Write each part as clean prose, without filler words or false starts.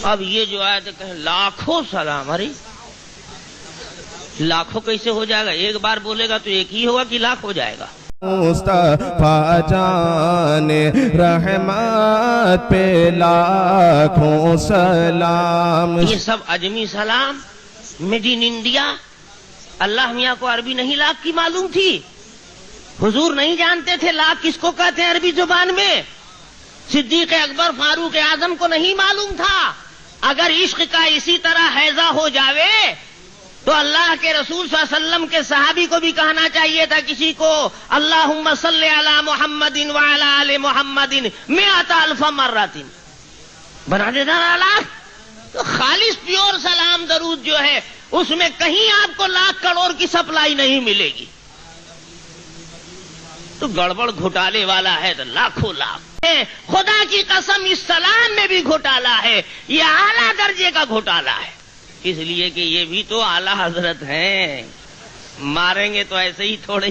اب یہ جو آئے تو کہیں لاکھوں سلام. ارے لاکھوں کیسے ہو جائے گا؟ ایک بار بولے گا تو ایک ہی ہوگا کہ لاکھ ہو جائے گا؟ مصطفیٰ جان رحمت پہ لاکھوں سلام. یہ سب اجمی سلام میڈ ان انڈیا. اللہ میاں کو عربی نہیں لاکھ کی معلوم تھی؟ حضور نہیں جانتے تھے لاکھ کس کو کہتے ہیں عربی زبان میں؟ صدیق اکبر فاروق اعظم کو نہیں معلوم تھا؟ اگر عشق کا اسی طرح حیضہ ہو جاوے تو اللہ کے رسول صلی اللہ علیہ وسلم کے صحابی کو بھی کہنا چاہیے تھا کسی کو اللہم صلی علی محمد وعلی آل محمد 100,000 مرات. بنا دیتا نا لاکھ. تو خالص پیور سلام درود جو ہے اس میں کہیں آپ کو لاکھ کروڑ کی سپلائی نہیں ملے گی. تو گڑبڑ گھوٹالے والا ہے تو لاکھوں لاکھ. خدا کی قسم اس سلام میں بھی گھوٹالا ہے. یہ اعلیٰ درجے کا گھوٹالا ہے. اس لیے کہ یہ بھی تو اعلیٰ حضرت ہیں. ماریں گے تو ایسے ہی تھوڑا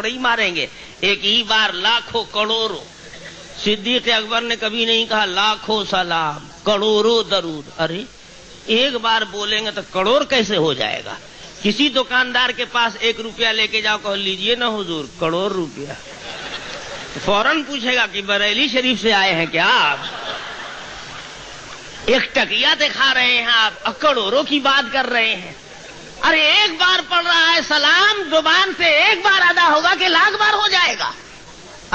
ہی ماریں گے. ایک ہی بار لاکھوں کروڑوں. صدیق اکبر نے کبھی نہیں کہا لاکھوں سلام کروڑوں درود. ارے ایک بار بولیں گے تو کروڑ کیسے ہو جائے گا؟ کسی دکاندار کے پاس 1 روپیہ لے کے جاؤ، کہو لیجئے نا حضور کروڑ روپیہ، فوراً پوچھے گا کہ بریلی شریف سے آئے ہیں کیا آپ؟ ایک ٹکیا دکھا رہے ہیں آپ، کروڑوں کی بات کر رہے ہیں. ارے ایک بار پڑھ رہا ہے سلام زبان سے، ایک بار ادا ہوگا کہ لاکھ بار ہو جائے گا؟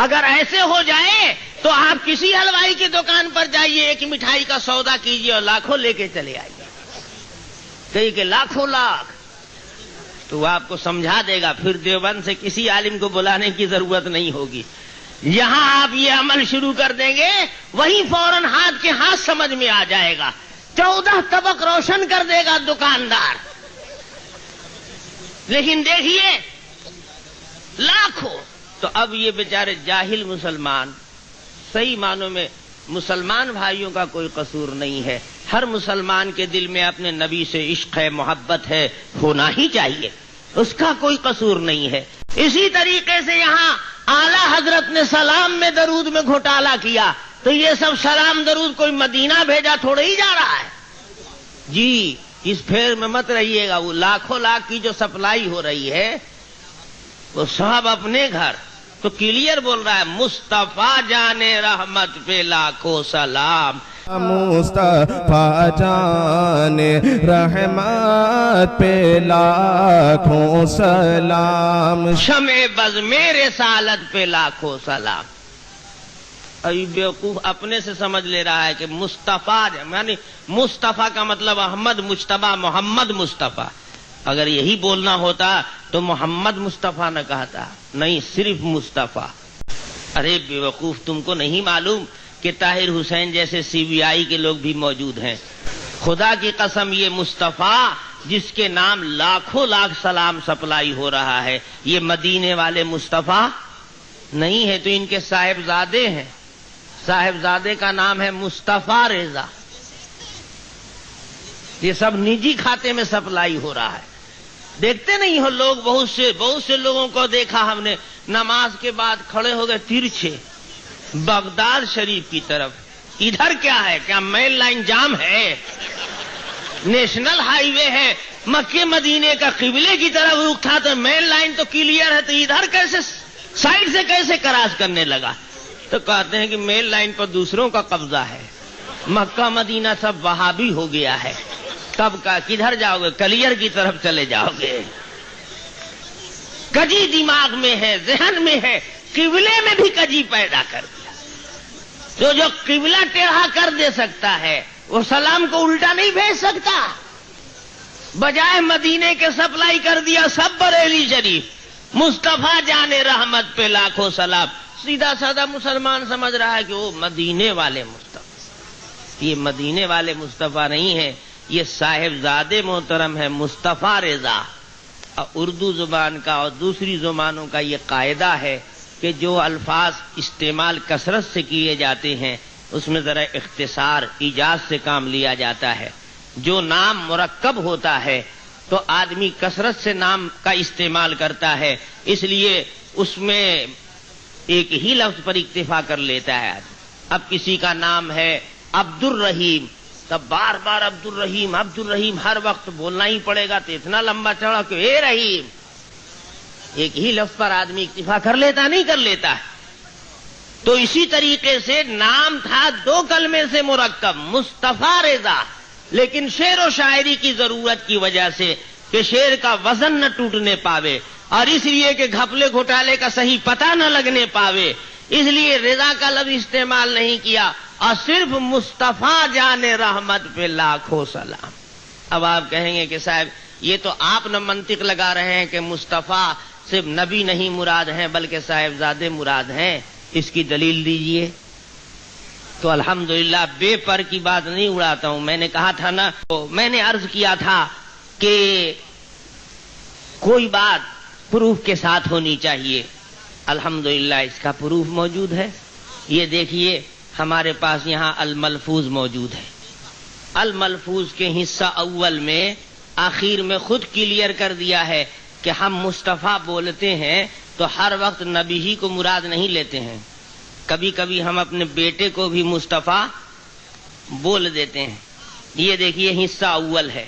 اگر ایسے ہو جائے تو آپ کسی حلوائی کی دکان پر جائیے، ایک مٹھائی کا سودا کیجیے اور لاکھوں لے کے چلے آئیے. کہیں کہ لاکھوں لاکھ تو وہ آپ کو سمجھا دے گا. پھر دیوبند سے کسی عالم کو بلانے کی ضرورت نہیں ہوگی. یہاں آپ یہ عمل شروع کر دیں گے وہیں فوراً ہاتھ کے ہاتھ سمجھ میں آ جائے گا. 14 طبق روشن کر دے گا دکاندار. لیکن دیکھیے لاکھوں. تو اب یہ بیچارے جاہل مسلمان، صحیح معنوں میں مسلمان بھائیوں کا کوئی قصور نہیں ہے. ہر مسلمان کے دل میں اپنے نبی سے عشق ہے، محبت ہے، ہونا ہی چاہیے، اس کا کوئی قصور نہیں ہے. اسی طریقے سے یہاں اعلیٰ حضرت نے سلام میں درود میں گھوٹالا کیا تو یہ سب سلام درود کوئی مدینہ بھیجا تھوڑے ہی جا رہا ہے. جی اس پھیر میں مت رہیے گا. وہ لاکھوں لاکھ کی جو سپلائی ہو رہی ہے وہ سب اپنے گھر. تو کلیئر بول رہا ہے مصطفیٰ جان رحمت پہ لاکھوں سلام. مصطفیٰ جان رحمت پہ لاکھوں سلام. شمع بز میرے رسالت پہ لاکھوں سلام. ابھی بیوقوف اپنے سے سمجھ لے رہا ہے کہ مصطفیٰ یعنی مصطفیٰ کا مطلب احمد مجتبیٰ محمد مصطفیٰ. اگر یہی بولنا ہوتا تو محمد مصطفیٰ نہ کہتا، نہیں صرف مصطفیٰ. ارے بیوقوف تم کو نہیں معلوم کہ طاہر حسین جیسے CBI کے لوگ بھی موجود ہیں. خدا کی قسم یہ مصطفیٰ جس کے نام لاکھوں لاکھ سلام سپلائی ہو رہا ہے یہ مدینے والے مصطفیٰ نہیں ہے. تو ان کے صاحبزادے ہیں. صاحبزادے کا نام ہے مصطفیٰ رضا. یہ سب نجی کھاتے میں سپلائی ہو رہا ہے. دیکھتے نہیں ہو لوگ، بہت سے لوگوں کو دیکھا ہم نے نماز کے بعد کھڑے ہو گئے ترچھے بغداد شریف کی طرف. ادھر کیا ہے؟ کیا مین لائن جام ہے؟ نیشنل ہائی وے ہے، مکے مدینے کا قبلے کی طرف رخ تھا تو مین لائن تو کلیئر ہے، تو ادھر کیسے سائڈ سے کیسے کراس کرنے لگا؟ تو کہتے ہیں کہ مین لائن پر دوسروں کا قبضہ ہے، مکہ مدینہ سب وہابی ہو گیا ہے. کب کا کدھر جاؤ گے؟ کلیئر کی طرف چلے جاؤ گے. کجی دماغ میں ہے، ذہن میں ہے، قبلے میں بھی کجی پیدا کر دیا. جو قبلہ ٹیڑھا کر دے سکتا ہے وہ سلام کو الٹا نہیں بھیج سکتا. بجائے مدینے کے سپلائی کر دیا سب بریلی شریف. مصطفیٰ جان رحمت پہ لاکھوں سلام. سیدھا سادہ مسلمان سمجھ رہا ہے کہ وہ مدینے والے مصطفیٰ. یہ مدینے والے مصطفیٰ نہیں ہے، یہ صاحبزادے محترم ہے مصطفیٰ رضا. اردو زبان کا اور دوسری زبانوں کا یہ قاعدہ ہے کہ جو الفاظ استعمال کثرت سے کیے جاتے ہیں اس میں ذرا اختصار ایجاز سے کام لیا جاتا ہے. جو نام مرکب ہوتا ہے تو آدمی کثرت سے نام کا استعمال کرتا ہے، اس لیے اس میں ایک ہی لفظ پر اکتفا کر لیتا ہے. اب کسی کا نام ہے عبد الرحیم تب بار بار عبد الرحیم ہر وقت بولنا ہی پڑے گا، تو اتنا لمبا چوڑا کہ اے رحیم، ایک ہی لفظ پر آدمی اکتفا کر لیتا نہیں کر لیتا ہے۔ تو اسی طریقے سے نام تھا 2 کلمے سے مرکب، مصطفیٰ رضا، لیکن شعر و شاعری کی ضرورت کی وجہ سے کہ شعر کا وزن نہ ٹوٹنے پاوے، اور اس لیے کہ گھپلے گھوٹالے کا صحیح پتہ نہ لگنے پاوے، اس لیے رضا کا لفظ استعمال نہیں کیا، اور صرف مصطفیٰ جان رحمت پہ لاکھوں سلام۔ اب آپ کہیں گے کہ صاحب یہ تو آپ نہ منطق لگا رہے ہیں کہ مصطفیٰ صرف نبی نہیں مراد ہیں بلکہ صاحبزادے مراد ہیں، اس کی دلیل دیجئے۔ تو الحمدللہ بے پر کی بات نہیں اڑاتا ہوں، میں نے کہا تھا نا، تو میں نے عرض کیا تھا کہ کوئی بات پروف کے ساتھ ہونی چاہیے۔ الحمدللہ اس کا پروف موجود ہے، یہ دیکھیے ہمارے پاس یہاں الملفوظ موجود ہے۔ الملفوظ کے حصہ اول میں آخر میں خود کلیئر کر دیا ہے کہ ہم مصطفیٰ بولتے ہیں تو ہر وقت نبی ہی کو مراد نہیں لیتے ہیں، کبھی کبھی ہم اپنے بیٹے کو بھی مصطفیٰ بول دیتے ہیں۔ یہ دیکھیے حصہ اول ہے،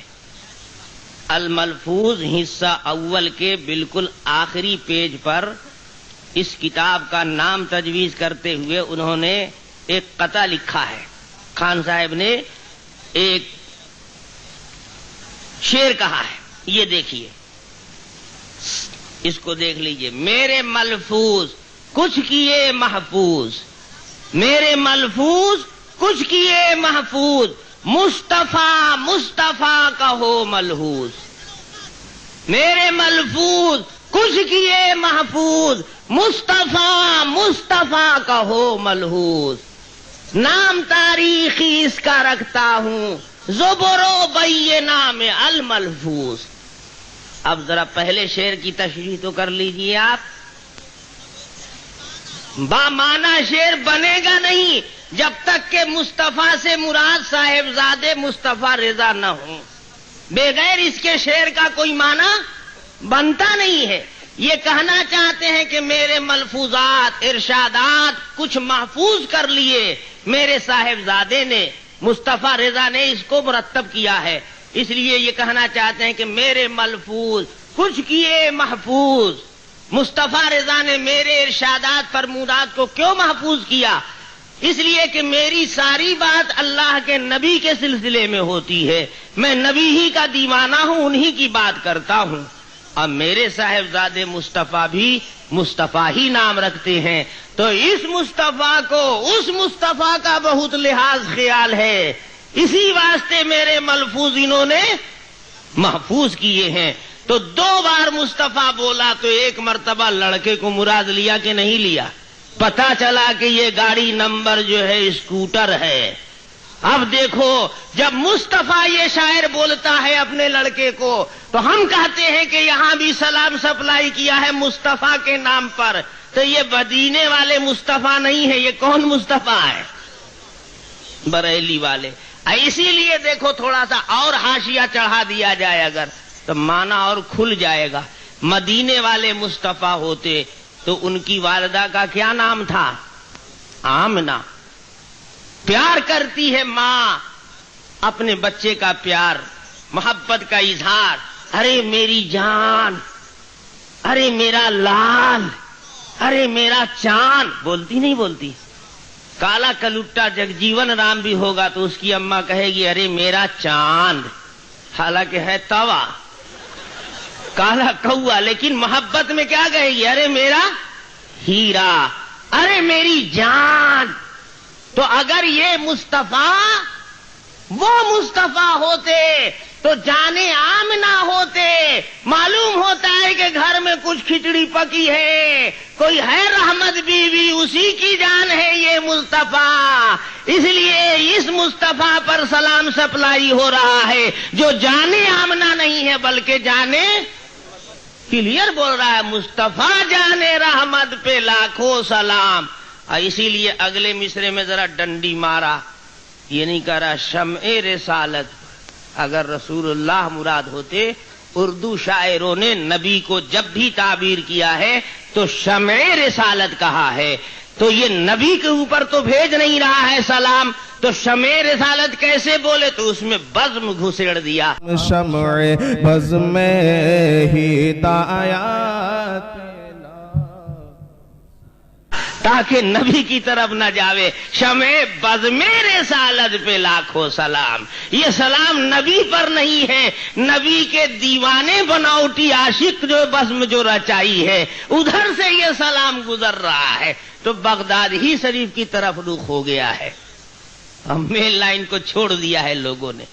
الملفوظ حصہ اول کے بالکل آخری پیج پر اس کتاب کا نام تجویز کرتے ہوئے انہوں نے ایک قطعہ لکھا ہے۔ خان صاحب نے ایک شعر کہا ہے، یہ دیکھیے، اس کو دیکھ لیجئے۔ میرے ملفوظ کچھ کیے محفوظ، میرے ملفوظ کچھ کیے محفوظ، مصطفیٰ مصطفیٰ کا ہو ملحوظ۔ میرے ملفوظ کچھ کیے محفوظ، مصطفیٰ مصطفیٰ کا ہو ملحوظ۔ نام تاریخی اس کا رکھتا ہوں، زبر و بینہ میں الملفوظ۔ اب ذرا پہلے شعر کی تشریح تو کر لیجئے آپ۔ بامعنی شعر بنے گا نہیں جب تک کہ مصطفیٰ سے مراد صاحبزادے مصطفیٰ رضا نہ ہوں، بغیر اس کے شعر کا کوئی معنی بنتا نہیں ہے۔ یہ کہنا چاہتے ہیں کہ میرے ملفوظات ارشادات کچھ محفوظ کر لیے میرے صاحبزادے نے، مصطفیٰ رضا نے اس کو مرتب کیا ہے، اس لیے یہ کہنا چاہتے ہیں کہ میرے ملفوظ کچھ کیے محفوظ۔ مصطفیٰ رضا نے میرے ارشادات فرمودات کو کیوں محفوظ کیا؟ اس لیے کہ میری ساری بات اللہ کے نبی کے سلسلے میں ہوتی ہے، میں نبی ہی کا دیوانہ ہوں، انہی کی بات کرتا ہوں، اور میرے صاحبزادے مصطفیٰ بھی مصطفیٰ ہی نام رکھتے ہیں، تو اس مصطفیٰ کو اس مصطفیٰ کا بہت لحاظ خیال ہے، اسی واسطے میرے ملفوظ انہوں نے محفوظ کیے ہیں۔ تو 2 بار مصطفیٰ بولا تو 1 مرتبہ لڑکے کو مراد لیا کہ نہیں لیا؟ پتا چلا کہ یہ گاڑی نمبر جو ہے اسکوٹر ہے۔ اب دیکھو جب مصطفیٰ یہ شاعر بولتا ہے اپنے لڑکے کو تو ہم کہتے ہیں کہ یہاں بھی سلام سپلائی کیا ہے مصطفیٰ کے نام پر، تو یہ مدینے والے مصطفیٰ نہیں ہے، یہ کون مصطفیٰ ہے؟ بریلی والے۔ اسی لیے دیکھو تھوڑا سا اور حاشیہ چڑھا دیا جائے اگر تو معنی اور کھل جائے گا۔ مدینے والے مصطفیٰ ہوتے تو ان کی والدہ کا کیا نام تھا؟ آمنہ۔ پیار کرتی ہے ماں اپنے بچے کا پیار، محبت کا اظہار، ارے میری جان، ارے میرا لال، ارے میرا چاند، بولتی نہیں بولتی؟ کالا کلوٹا جگجیون رام بھی ہوگا تو اس کی اماں کہے گی ارے میرا چاند، حالانکہ ہے توا کالا کوا، لیکن محبت میں کیا کہے گی؟ ارے میرا ہیرا، ارے میری جان۔ تو اگر یہ مصطفیٰ وہ مصطفیٰ ہوتے تو جانے آمنہ ہوتے، معلوم ہوتا ہے کہ گھر میں کچھ کھچڑی پکی ہے، کوئی ہے رحمت بیوی، اسی کی جان ہے یہ مصطفیٰ، اس لیے اس مصطفیٰ پر سلام سپلائی ہو رہا ہے جو جانے آمنہ نہیں ہے بلکہ جانے، کلیئر بول رہا ہے مصطفیٰ جانے رحمت پہ لاکھوں سلام۔ اور اسی لیے اگلے مصرے میں ذرا ڈنڈی مارا، یہ نہیں کہہ رہا شمع رسالت، اگر رسول اللہ مراد ہوتے، اردو شاعروں نے نبی کو جب بھی تعبیر کیا ہے تو شمع رسالت کہا ہے، تو یہ نبی کے اوپر تو بھیج نہیں رہا ہے سلام، تو تو شمع رسالت کیسے بولے؟ تو اس میں بزم گھسیڑ دیا. شمع بزم ہدایات تاکہ نبی کی طرف نہ جاوے. شمع بزم رسالت پہ لاکھوں سلام. یہ سلام نبی پر نہیں ہے، نبی کے دیوانے بناوٹی عاشق جو بزم جو رچائی ہے ادھر سے یہ سلام گزر رہا ہے. تو بغداد ہی شریف کی طرف رخ ہو گیا ہے. ہم مین لائن کو چھوڑ دیا ہے لوگوں نے.